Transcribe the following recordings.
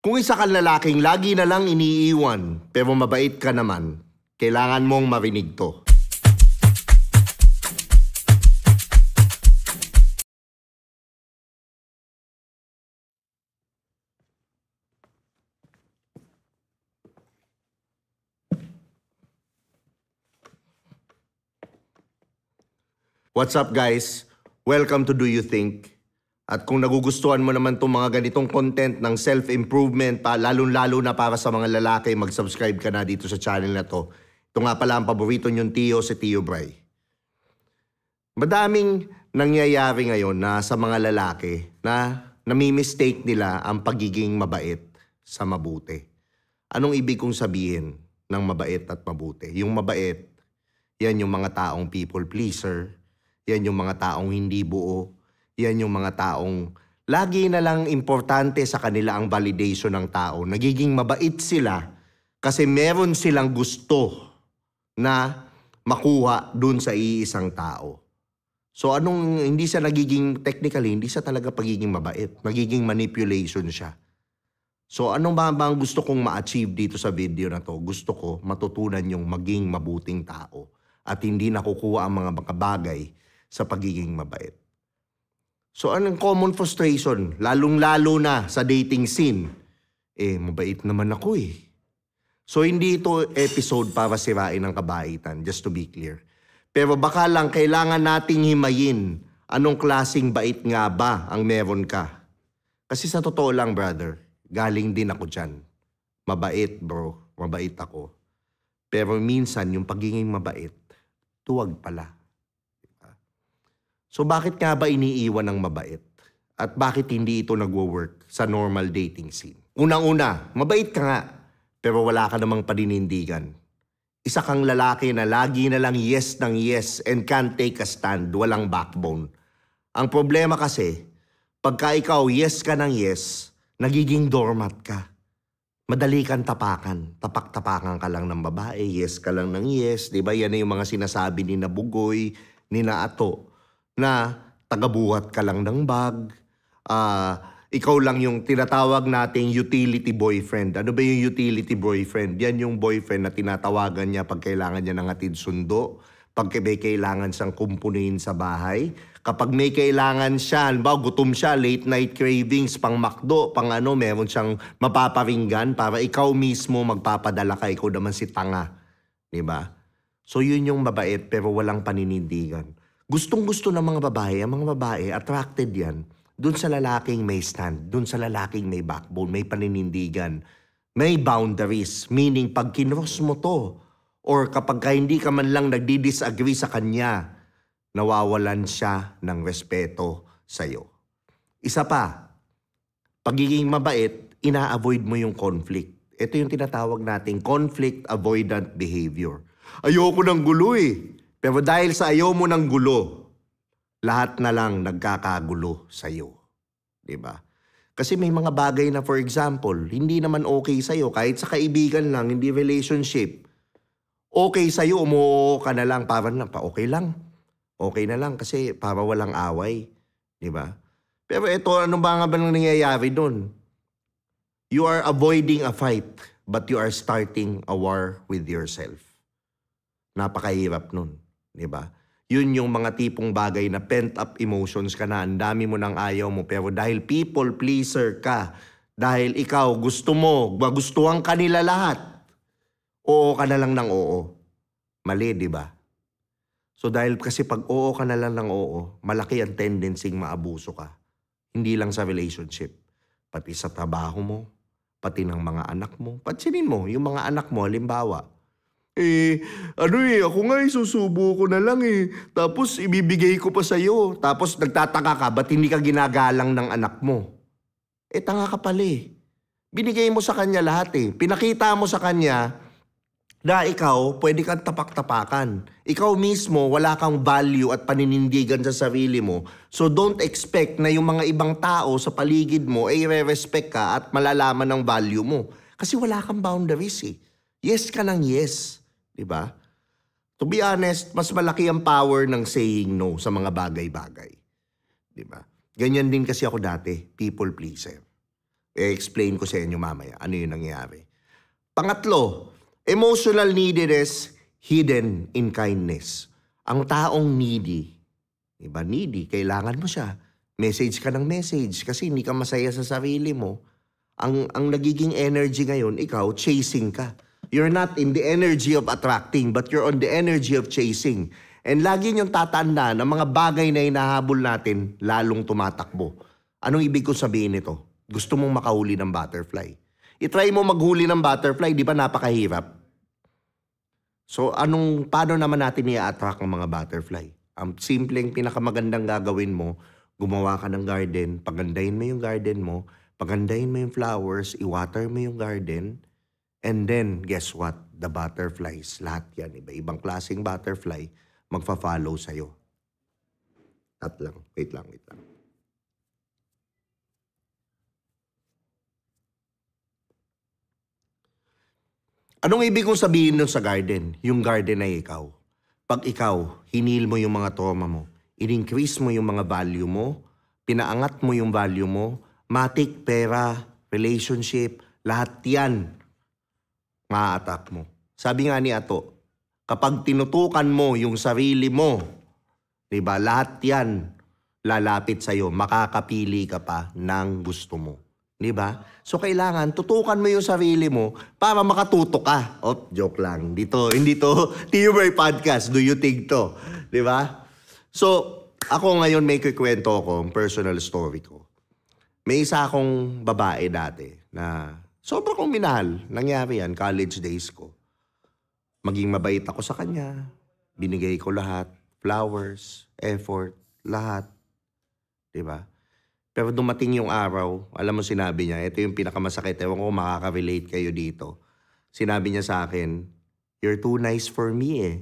Kung isa kang lalaking lagi na lang iniiwan pero mabait ka naman, kailangan mong marinig to. What's up guys? Welcome to Do You Think? At kung nagugustuhan mo naman itong mga ganitong content ng self-improvement, lalong-lalo na para sa mga lalaki, mag-subscribe ka na dito sa channel na to. Ito nga pala ang paborito niyong tiyo, si Tio Bray. Madaming nangyayari ngayon na sa mga lalaki na nami-mistake nila ang pagiging mabait sa mabuti. Anong ibig kong sabihin ng mabait at mabuti? Yung mabait, yan yung mga taong people pleaser, yan yung mga taong hindi buo, yan yung mga taong lagi na lang importante sa kanila ang validation ng tao. Nagiging mabait sila kasi meron silang gusto na makuha dun sa iisang tao. So hindi siya nagiging, technically, hindi siya talaga pagiging mabait. Nagiging manipulation siya. So anong ba ang gusto kong ma-achieve dito sa video na to? Gusto ko matutunan yung maging mabuting tao at hindi nakukuha ang mga bagay sa pagiging mabait. So anong common frustration, lalong-lalo na sa dating scene? Mabait naman ako eh. So hindi ito episode para sirain ang kabaitan, just to be clear. Pero baka lang kailangan nating himayin anong klaseng bait nga ba ang meron ka. Kasi sa totoo lang brother, galing din ako dyan. Mabait bro, mabait ako. Pero minsan yung pagiging mabait, tuwag pala. So bakit nga ba iniiwan ng mabait? At bakit hindi ito nagwo-work sa normal dating scene? Unang-una, mabait ka nga, pero wala ka namang paninindigan. Isa kang lalaki na lagi na lang yes ng yes and can't take a stand, walang backbone. Ang problema kasi, pagka ikaw yes ka ng yes, nagiging doormat ka. Madali kang tapakan. Tapak-tapakan ka lang ng babae, yes ka lang ng yes. Diba yan na yung mga sinasabi ni Nabugoy, ni Naato, na tagabuhat ka lang ng bag, ikaw lang yung tinatawag nating utility boyfriend. Ano ba yung utility boyfriend? Yan yung boyfriend na tinatawagan niya pag kailangan niya ng hatid sundo, pag may kailangan siyang kumpunin sa bahay, kapag may kailangan siya, gutom siya, late night cravings, pang McDo, pang meron siyang mapaparinggan para ikaw mismo magpapadala ka, ikaw naman si tanga. Diba? So yun yung mabait pero walang paninindigan. Gustong-gusto ng mga babae, ang mga babae, attracted yan dun sa lalaking may stand, dun sa lalaking may backbone, may paninindigan, may boundaries. Meaning, pag kinross mo to, or kapag hindi ka man lang nagdi-disagree sa kanya, nawawalan siya ng respeto sa'yo. Isa pa, pagiging mabait, ina-avoid mo yung conflict. Ito yung tinatawag nating conflict avoidant behavior. Ayoko ng gulo eh. Pero dahil sa ayaw mo ng gulo, lahat na lang nagkakagulo sa'yo. Diba? Kasi may mga bagay na for example, hindi naman okay sa'yo, kahit sa kaibigan lang, hindi relationship. Okay sa'yo, umuo ka na lang, para na, okay lang. Okay na lang kasi para walang away. Diba? Pero ito, ano ba nga ba nangyayari doon? You are avoiding a fight, but you are starting a war with yourself. Napakahirap nun. Diba? Yun yung mga tipong bagay na pent-up emotions ka na, ang dami mo nang ayaw mo, pero dahil people pleaser ka, dahil ikaw gusto mo, magustuhan ka nila lahat, oo ka na lang ng oo. Mali, diba? So dahil kasi pag oo ka na lang ng oo, malaki ang tendency maabuso ka. Hindi lang sa relationship, pati sa trabaho mo, pati ng mga anak mo. Pansinin mo, yung mga anak mo, halimbawa, ako nga susubo ko na lang eh. Tapos ibibigay ko pa sa'yo. Tapos nagtataka ka, ba't hindi ka ginagalang ng anak mo? Tanga ka pala eh. Binigay mo sa kanya lahat eh. Pinakita mo sa kanya na ikaw pwede kang tapak-tapakan. Ikaw mismo wala kang value at paninindigan sa sarili mo. So don't expect na yung mga ibang tao sa paligid mo ay re-respect ka at malalaman ng value mo. Kasi wala kang boundaries eh. Yes ka ng yes. Diba? To be honest, mas malaki ang power ng saying no sa mga bagay-bagay. Diba? Ganyan din kasi ako dati, people pleaser. I-explain ko sa inyo mamaya ano yung nangyayari. Pangatlo, emotional neediness hidden in kindness. Ang taong needy, diba? Needy, kailangan mo siya. Message ka ng message kasi hindi ka masaya sa sarili mo. Ang nagiging energy ngayon, ikaw, chasing ka. You're not in the energy of attracting, but you're on the energy of chasing. And lagi niyong tatandaan na mga bagay na hinahabol natin, lalong tumatakbo. Anong ibig kong sabihin nito? Gusto mong makahuli ng butterfly. I-try mo maghuli ng butterfly, di ba napakahirap? So, paano naman natin i-attract ang mga butterfly? Ang simpleng pinakamagandang gagawin mo, gumawa ka ng garden, pagandahin mo yung garden mo, pagandahin mo yung flowers, i-water mo yung garden, and then, guess what? The butterflies, lahat yan, iba-ibang klaseng butterfly, magfa-follow sa'yo. Wait lang. Anong ibig kong sabihin nun sa garden? Yung garden ay ikaw. Pag ikaw, hinil mo yung mga trauma mo, in-increase mo yung mga value mo, pinaangat mo yung value mo, matik, pera, relationship, lahat yan, ma-attack mo. Sabi nga ni Ato, kapag tinutukan mo yung sarili mo, diba, lahat yan lalapit sa'yo, makakapili ka pa ng gusto mo. Diba? So, kailangan tutukan mo yung sarili mo para makatuto ka. Joke lang. Hindi to TUBER Podcast. Do you think to? Diba? So, ako ngayon may kikwento ko, personal story ko. May isa akong babae dati na sobrang kong minahal. Nangyari yan, college days ko. Maging mabait ako sa kanya. Binigay ko lahat. Flowers, effort, lahat. Diba? Pero dumating yung araw, alam mo sinabi niya, ito yung pinakamasakit, ewan ko makaka-relate kayo dito. Sinabi niya sa akin, "You're too nice for me eh."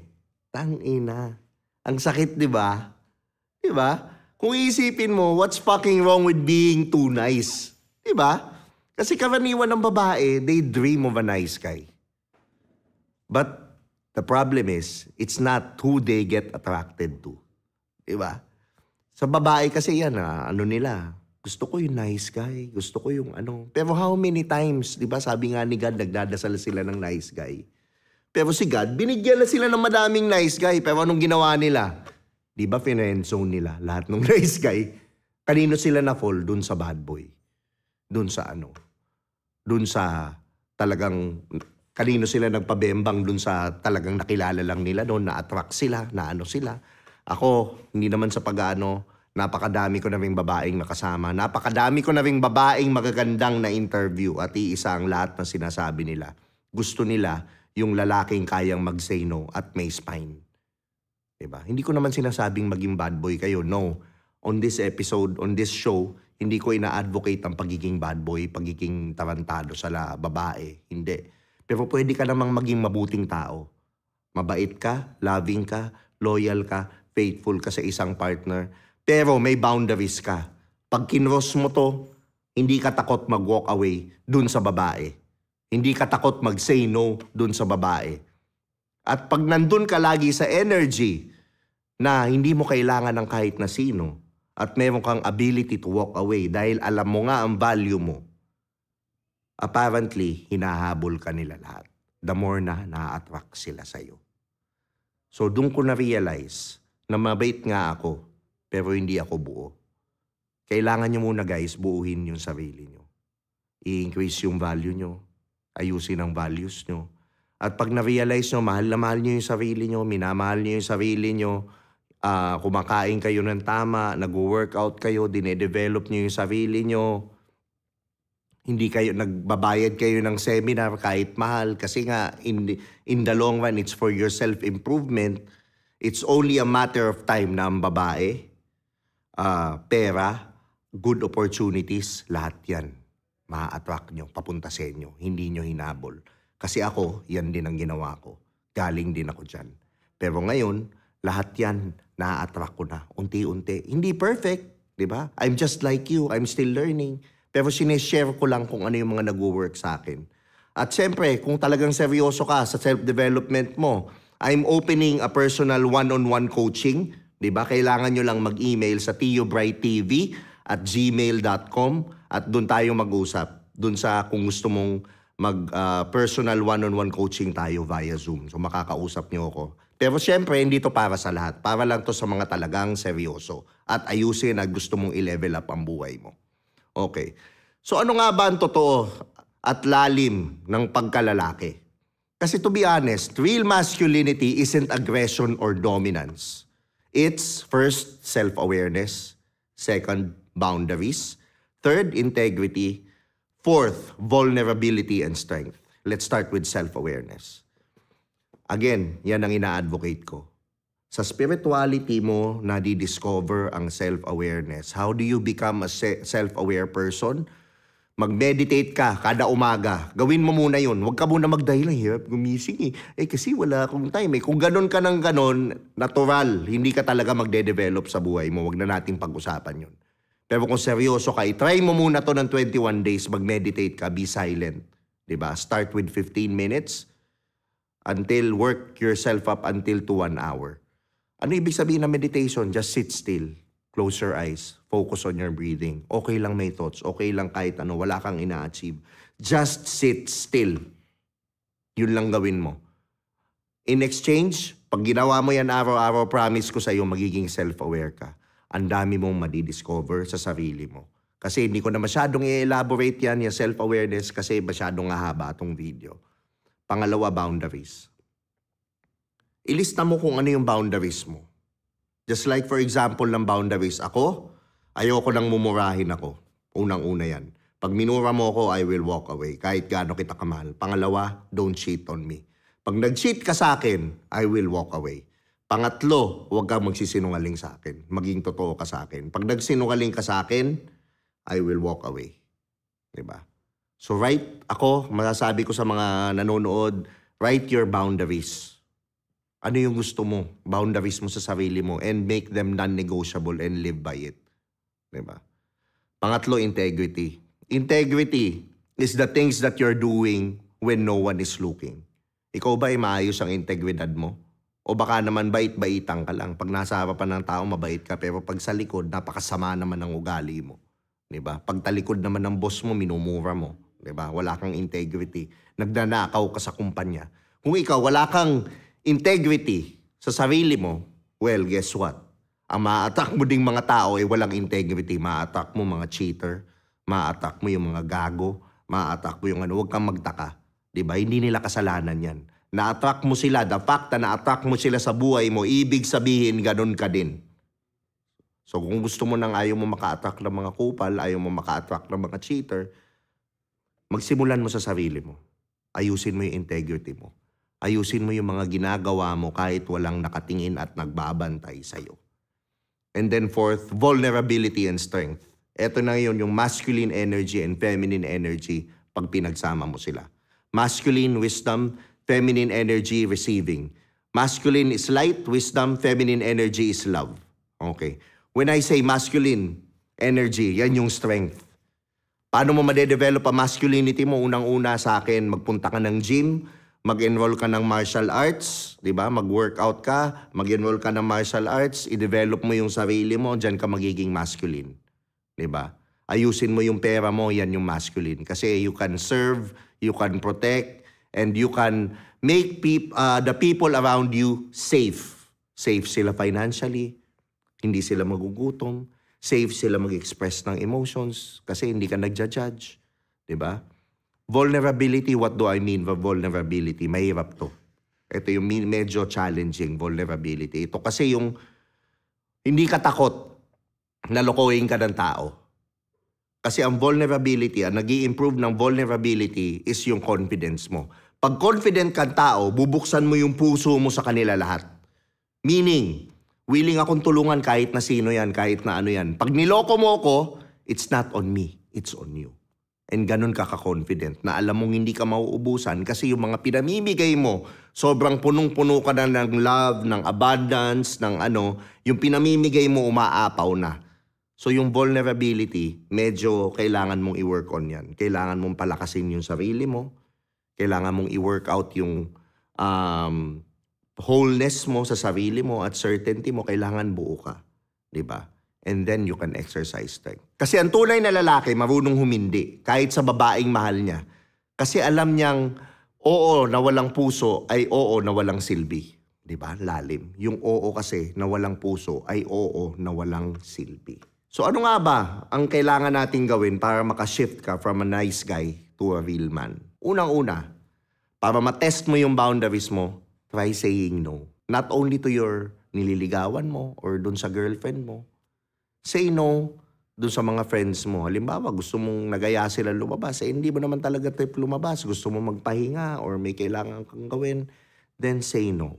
Tangina. Ang sakit, di ba? Di ba? Kung iisipin mo, what's fucking wrong with being too nice? Di ba? Kasi karaniwan ng babae, they dream of a nice guy. But the problem is, it's not who they get attracted to. Di ba? Sa babae kasi yan, nila, gusto ko yung nice guy, gusto ko yung ano. Pero how many times, di ba, sabi nga ni God, nagdadasal sila ng nice guy. Pero si God, binigyan na sila ng madaming nice guy. Pero anong ginawa nila? Di ba, friendzone nila lahat ng nice guy? Kanino sila na-fall? Dun sa bad boy. Dun sa ano? Dun sa talagang, kanino sila nagpabembang dun sa talagang nakilala lang nila doon, na-attract sila, na ano sila. Ako, hindi naman sa pag-ano, napakadami ko na ring babaeng nakasama. Napakadami ko na ring babaeng magagandang na interview at iisa ang lahat na sinasabi nila. Gusto nila yung lalaking kayang mag-say no at may spine. Diba? Hindi ko naman sinasabing maging bad boy kayo. No. On this episode, on this show, hindi ko ina-advocate ang pagiging bad boy, pagiging tarantado sa babae. Hindi. Pero pwede ka namang maging mabuting tao. Mabait ka, loving ka, loyal ka, faithful ka sa isang partner. Pero may boundaries ka. Pag kinross mo to, hindi ka takot mag-walk away dun sa babae. Hindi ka takot mag-say no dun sa babae. At pag nandun ka lagi sa energy na hindi mo kailangan ng kahit na sino at meron kang ability to walk away dahil alam mo nga ang value mo, apparently, hinahabol ka nila lahat. The more na na-attract sila sa'yo. So, dun ko na-realize na mabait nga ako, pero hindi ako buo. Kailangan nyo muna guys, buuhin yung sarili nyo. I-increase yung value nyo. Ayusin ang values nyo. At pag na-realize nyo, mahal na mahal nyo yung sarili nyo, minamahal nyo yung sarili nyo, kumakain kayo ng tama, nag-workout kayo, dinedevelop nyo yung sarili nyo, hindi kayo, nagbabayad kayo ng seminar kahit mahal, kasi nga, in the long run, it's for your self-improvement. It's only a matter of time na ang babae, pera, good opportunities, lahat yan. Ma-attract nyo, papunta sa inyo. Hindi nyo hinabol. Kasi ako, yan din ang ginawa ko. Galing din ako dyan. Pero ngayon, lahat yan, na-attract ko na. Unti-unti. Hindi perfect, di ba? I'm just like you. I'm still learning. Pero sineshare ko lang kung ano yung mga nag-work sa akin. At syempre, kung talagang seryoso ka sa self-development mo, I'm opening a personal one-on-one coaching. Diba? Kailangan nyo lang mag-email sa tiobrightTV@gmail.com at doon tayo mag-usap. dun sa kung gusto mong personal one-on-one coaching tayo via Zoom. So makakausap niyo ako. Pero syempre, hindi to para sa lahat. Para lang to sa mga talagang seryoso at ayusin at gusto mong i-level up ang buhay mo. Okay. So ano nga ba ang totoo at lalim ng pagkalalaki? Kasi to be honest, real masculinity isn't aggression or dominance. It's first, self-awareness. Second, boundaries. Third, integrity. Fourth, vulnerability and strength. Let's start with self-awareness. Again, yan ang ina-advocate ko. Sa spirituality mo, nadi-discover ang self-awareness. How do you become a self-aware person? Mag-meditate ka kada umaga. Gawin mo muna yun. Huwag ka muna magdahilan. Hirap gumising kasi wala akong time. Kung ganon ka ng ganon, natural. Hindi ka talaga magde-develop sa buhay mo. Huwag na natin pag-usapan yun. Pero kung seryoso ka, try mo muna to ng 21 days. Mag-meditate ka. Be silent. Diba? Start with 15 minutes until work yourself up until to 1 hour. Ano ibig sabihin ng meditation? Just sit still. Close your eyes. Focus on your breathing. Okay lang may thoughts. Okay lang kahit ano. Wala kang ina-achieve. Just sit still. Yun lang gawin mo. In exchange, pag ginawa mo yan araw-araw, promise ko sa'yo, magiging self-aware ka. Ang dami mong madidiscover sa sarili mo. Kasi hindi ko na masyadong i-elaborate yan, yung self-awareness, kasi masyadong haba itong video. Pangalawa, boundaries. Ilista mo kung ano yung boundaries mo. Just like for example ng boundaries, ako, ayoko nang mumurahin ako. Unang-una yan. Pag minura mo ako, I will walk away. Kahit gaano kita kamahal. Pangalawa, don't cheat on me. Pag nag-cheat ka sa akin, I will walk away. Pangatlo, huwag kang magsisinungaling sa akin. Maging totoo ka sa akin. Pag nagsinungaling ka sa akin, I will walk away. Diba? So ako, masasabi ko sa mga nanonood, write your boundaries. Ano yung gusto mo? Boundaries mo sa sarili mo and make them non-negotiable and live by it. Diba? Pangatlo, integrity. Integrity is the things that you're doing when no one is looking. Ikaw ba ay maayos ang integridad mo? O baka naman bait-baitan ka lang. Pag nasa harapan ng tao, mabait ka. Pero pag sa likod, napakasama naman ang ugali mo. Diba? Pag talikod naman ng boss mo, minumura mo. Diba? Wala kang integrity. Nagnanakaw ka sa kumpanya. Kung ikaw, wala kang integrity sa sarili mo, well, guess what? Ang ma-attack mo ding mga tao ay walang integrity. Ma-attack mo mga cheater. Ma-attack mo yung mga gago. Ma-attack mo yung ano. Huwag kang magtaka. Diba? Hindi nila kasalanan yan. Na-attract mo sila, the fact na na-attract mo sila sa buhay mo, ibig sabihin, ganun ka din. So kung gusto mo nang ayaw mo maka-attract ng mga kupal, ayaw mo maka-attract ng mga cheater, magsimulan mo sa sarili mo. Ayusin mo yung integrity mo. Ayusin mo yung mga ginagawa mo kahit walang nakatingin at nagbabantay sa'yo. And then fourth, vulnerability and strength. Ito na yun, yung masculine energy and feminine energy pag pinagsama mo sila. Masculine, wisdom, feminine energy, receiving. Masculine is light, wisdom, feminine energy is love. Okay. When I say masculine energy, yan yung strength. Paano mo madedevelop ang masculinity mo? Unang-una sa akin, magpunta ka ng gym, mag-enroll ka ng martial arts, di ba? Mag-workout ka, mag-enroll ka ng martial arts, i-develop mo yung sarili mo, dyan ka magiging masculine. Di ba? Ayusin mo yung pera mo, yan yung masculine. Kasi you can serve, you can protect, and you can make the people around you safe. Safe sila financially, hindi sila magugutom, safe sila mag-express ng emotions kasi hindi ka nagja-judge. Diba? Vulnerability, what do I mean by vulnerability? Mahirap to. Ito yung medyo challenging, vulnerability. Ito kasi yung hindi ka takot na lokohin ka ng tao. Kasi ang vulnerability, ang nag-i-improve ng vulnerability is yung confidence mo. Pag confident kang tao, bubuksan mo yung puso mo sa kanila lahat. Meaning, willing akong tulungan kahit na sino yan, kahit na ano yan. Pag niloko mo ko, it's not on me, it's on you. And ganun ka ka-confident na alam mong hindi ka mauubusan kasi yung mga pinamimigay mo, sobrang punong-puno ka na ng love, ng abundance, ng ano, yung pinamimigay mo umaapaw na. So yung vulnerability, medyo kailangan mong i-work on yan. Kailangan mong palakasin yung sarili mo. Kailangan mong i-work out yung wholeness mo sa sarili mo at certainty mo. Kailangan buo ka. Diba? And then you can exercise strength. Kasi ang tunay na lalaki, marunong humindi kahit sa babaeng mahal niya. Kasi alam niyang oo na walang puso ay oo na walang silbi. Diba? Lalim. Yung oo kasi na walang puso ay oo na walang silbi. So ano nga ba ang kailangan nating gawin para makashift ka from a nice guy to a real man? Unang-una, para matest mo yung boundaries mo, try saying no. Not only to your nililigawan mo or dun sa girlfriend mo. Say no dun sa mga friends mo. Halimbawa, gusto mong nagaya sila lumabas. Hindi mo naman talaga trip lumabas. Gusto mo magpahinga or may kailangan kang gawin. Then say no.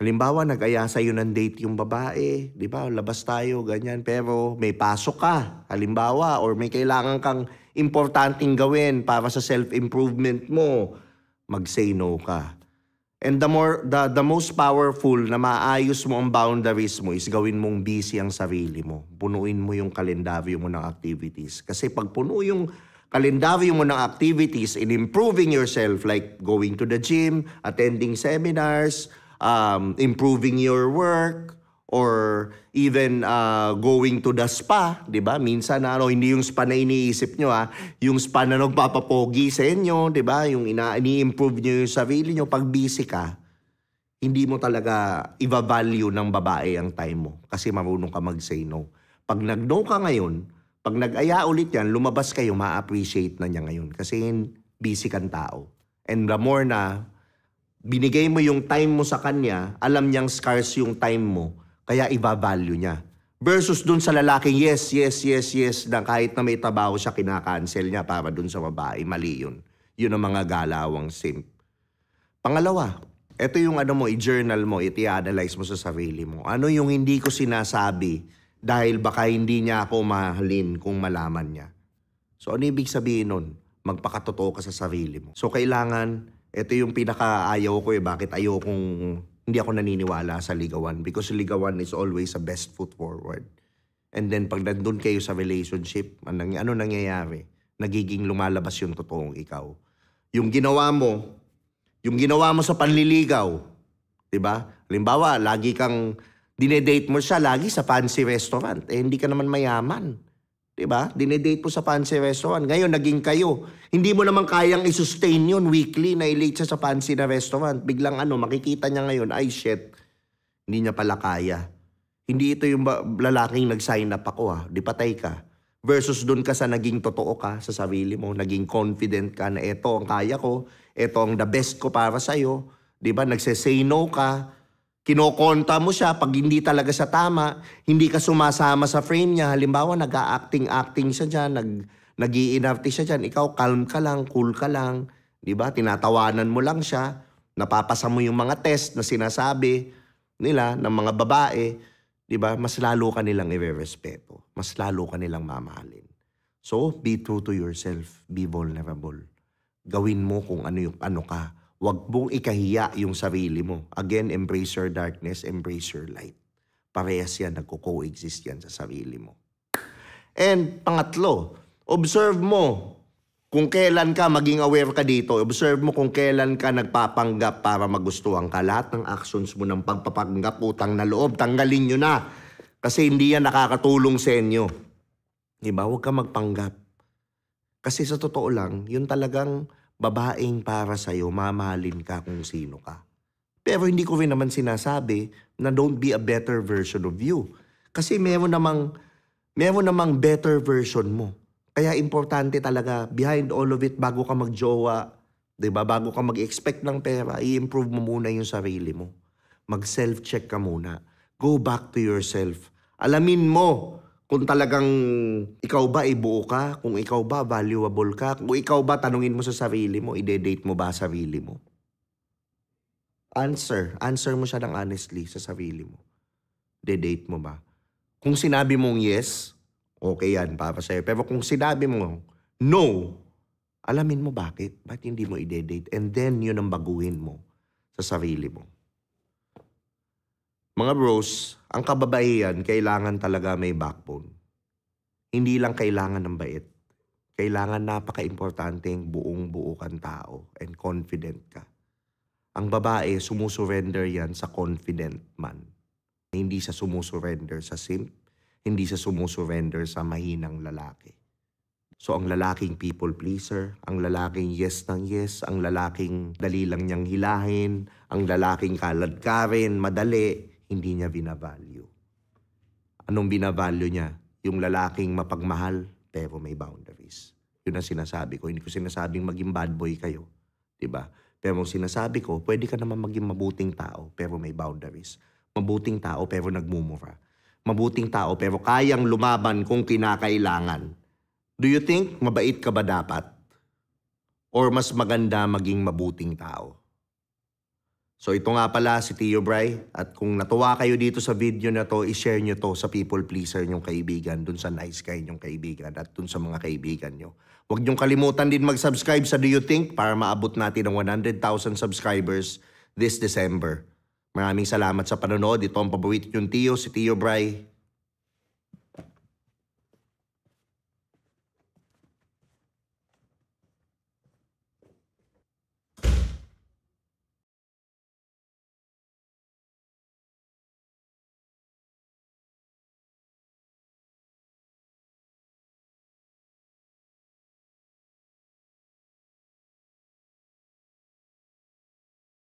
Halimbawa, nag-aya sa'yo ng date yung babae. Di ba? Labas tayo, ganyan. Pero may pasok ka. Halimbawa, or may kailangan kang importanteng gawin para sa self-improvement mo. Mag-say no ka. And the most powerful na maayos mo ang boundaries mo is gawin mong busy ang sarili mo. Punuin mo yung kalendaryo mo ng activities. Kasi pag puno yung kalendaryo mo ng activities in improving yourself, like going to the gym, attending seminars, improving your work, or even going to the spa, di ba? Minsan hindi yung spa na iniisip nyo, yung spa na nagpapapogi sa inyo, di ba? Yung ini-improve nyo yung sarili nyo. Pag busy ka, hindi mo talaga i-value ng babae ang time mo kasi marunong ka mag-say no. Pag nag-no ka ngayon, pag nag-aya ulit yan, lumabas kayo, ma-appreciate na niya ngayon kasi busy kang tao. And the more na binigay mo yung time mo sa kanya, alam niyang scarce yung time mo, kaya i-value niya. Versus dun sa lalaking yes, na kahit na may trabaho siya, kinakancel niya para dun sa babae. Mali yun. Yun ang mga galawang simp. Pangalawa, ito yung i-journal mo, i-analyze mo sa sarili mo. Ano yung hindi ko sinasabi dahil baka hindi niya ako mahalin kung malaman niya. So ano ibig sabihin nun? Magpakatotoo ka sa sarili mo. So kailangan, ito yung pinaka-ayaw ko bakit hindi ako naniniwala sa ligawan because ligawan is always a best foot forward. And then pag nandun kayo sa relationship, ano nangyayari? Nagiging lumalabas yung totoong ikaw. Yung ginawa mo sa panliligaw, di ba? Halimbawa, lagi kang dinedate mo siya lagi sa fancy restaurant. Hindi ka naman mayaman. Diba? Dinedate mo sa fancy restaurant. Ngayon, naging kayo. Hindi mo naman kayang i-sustain yun weekly na i-late siya sa fancy na restaurant. Biglang makikita niya ngayon, ay shit, hindi niya pala kaya. Hindi ito yung lalaking nag-sign up ako di patay ka. Versus dun ka sa naging totoo ka sa sarili mo, naging confident ka na eto ang kaya ko, eto ang the best ko para sa'yo. Diba? Nagse-say no ka. Kinokonta mo siya pag hindi talaga siya tama, hindi ka sumasama sa frame niya. Halimbawa, nag-acting siya dyan, nag-iinarte siya dyan. Ikaw, calm ka lang, cool ka lang. Diba? Tinatawanan mo lang siya. Napapasa mo yung mga test na sinasabi nila ng mga babae. Diba? Mas lalo ka nilang irerespeto. Mas lalo ka nilang mamahalin. So, be true to yourself. Be vulnerable. Gawin mo kung ano ka. Huwag mong ikahiya yung sarili mo. Again, embrace your darkness, embrace your light. Parehas yan, nagko-coexist yan sa sarili mo. And pangatlo, observe mo kung kailan ka, maging aware ka dito. Observe mo kung kailan ka nagpapanggap para magustuhan ka. Lahat ng actions mo ng pagpapanggap, utang na loob, tanggalin nyo na. Kasi hindi yan nakakatulong sa inyo. Diba? Huwag ka magpanggap. Kasi sa totoo lang, yun talagang babaeng para sa'yo, mamahalin ka kung sino ka. Pero hindi ko rin naman sinasabi na don't be a better version of you. Kasi meron namang better version mo. Kaya importante talaga, behind all of it, bago ka magjowa, diba? Bago ka mag-expect ng pera, i-improve mo muna yung sarili mo. Mag-self-check ka muna. Go back to yourself. Alamin mo kung talagang ikaw ba buo ka, kung ikaw ba valuable ka, kung ikaw ba tanungin mo sa sarili mo, ide-date mo ba sarili mo? Answer mo siya ng honestly sa sarili mo. De-date mo ba? Kung sinabi mong yes, okay yan para sa'yo. Pero kung sinabi mo no, alamin mo bakit. Bakit hindi mo ide-date? And then yun ang baguhin mo sa sarili mo. Mga bros, ang kababaihan, kailangan talaga may backbone. Hindi lang kailangan ng bait. Kailangan napaka-importanteng buong-buo kang tao and confident ka. Ang babae, sumusurrender yan sa confident man. Hindi sa sumusurrender sa simp. Hindi siya sumusurrender sa mahinang lalaki. So ang lalaking people pleaser, ang lalaking yes ng yes, ang lalaking dali lang niyang hilahin, ang lalaking kaladkarin, madali, hindi niya binavalue. Anong binavalue niya? Yung lalaking mapagmahal pero may boundaries. Yun ang sinasabi ko. Hindi ko sinasabing maging bad boy kayo. Diba? Pero ang sinasabi ko, pwede ka naman maging mabuting tao pero may boundaries. Mabuting tao pero nagmumura. Mabuting tao pero kayang lumaban kung kinakailangan. Do you think mabait ka ba dapat? Or mas maganda maging mabuting tao? So ito nga pala si Tio Bry. At kung natuwa kayo dito sa video na to, i-share nyo to sa people pleaser nyong kaibigan, dun sa nice guy nyong kaibigan, at dun sa mga kaibigan nyo. Huwag nyong kalimutan din mag-subscribe sa Do You Think para maabot natin ang 100,000 subscribers this December. Maraming salamat sa panonood. Ito ang paborito yung Tio, si Tio Bry.